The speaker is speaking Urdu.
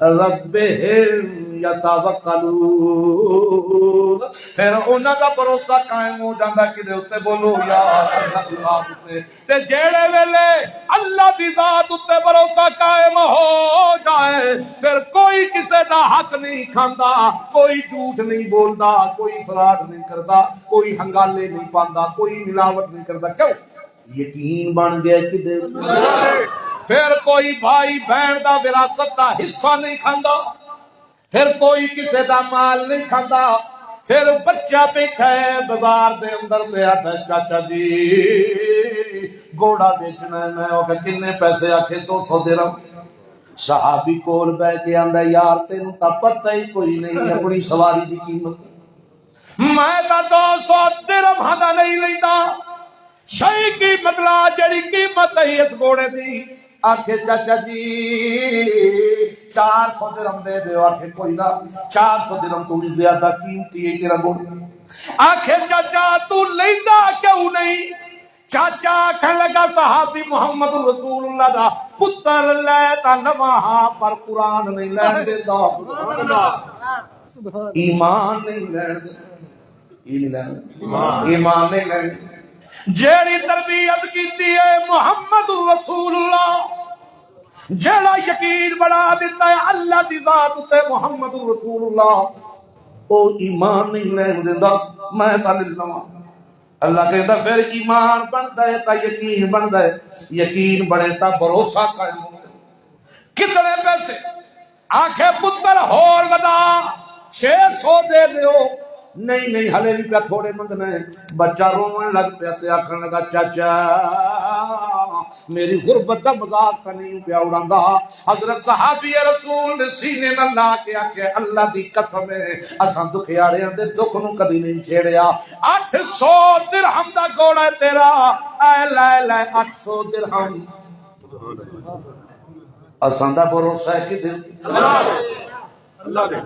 ربہم یتوکلون، پھر انہاں دا بھروسہ قائم ہو جاندا کہ دے اتے بولو یا اللہ دی ذات اتے، تے جیڑے ویلے اللہ دی ذات اتے بھروسہ قائم ہو جائے پھر کوئی کسے دا حق نہیں کھاندا، کوئی جھوٹ نہیں بولدا، کوئی فراڈ نہیں کردا، کوئی ہنگالے نہیں پاندا، کوئی ملاوٹ نہیں کردا۔ کیوں؟ یقین بن گیا کہ دے پھر کوئی بھائی بہن دا وراثت دا حصہ نہیں کھاندا، پھر کوئی کسے دا مال نہیں کھاندا، پھر بچہ بیٹھا ہے بازار دے اندر تے آتا ہے چاچا جی گھوڑا بیچنا ہے، میں وہ کہ کنے پیسے؟ آکھے 200 درہم۔ صحابی کول بیٹھ کے آندا یار تینوں تا پتہ ہی کوئی نہیں اپنی سواری دی قیمت، میں تا 200 درہم ہدا نہیں لیندا، شئی قیمت لا جڑی قیمت ہے اس گھوڑے دی۔ آکھے چاچا جی 400 درہم دے دے، آکھے کوئی نہ 400 درہم تو بھی زیادہ قیمتی ہے تیرا گھوڑا۔ آکھے چاچا تو لیندا کیوں نہیں؟ چاچا کہنے لگا صحابی محمد رسول اللہ دا پتر لے تا نواں پر قرآن نہیں لین دیندا، ایمان نہیں لین دیندا، ایمان نہیں لین دیندا۔ جیڑی تربیت کیتی ہے محمد رسول اللہ، جیڑا یقین بڑھا دیتا ہے اللہ دی ذات تے محمد رسول اللہ، او ایمان نہیں لین دیندا۔ میں دلیل لواں، اللہ کہتا پھر ایمان بنتا ہے تا یقین بنتا ہے، یقین بنے تا بھروسہ قائم ہو۔ کتنے پیسے؟ آنکھیں پتر ہور ودا 600 دے دیو، نہیں نہیں ہلے بھی پیا تھوڑے منگنا ہے۔ بچہ رومن لگ پیا تے آکھن لگا چاچا میری غربت دا مذاق تا نہیں پیا اڑاندا۔ حضرت صحابی رسول نے سینے نہ لا کے آکھے اللہ دی قسم ہے اساں دکھیاڑیاں دے دکھ نو کبھی نہیں چھیڑیا، 800 درہم دا گھوڑا ہے تیرا، اے لے لے 800 درہم۔ اساں دا بھروسہ ہے کہ اللہ دے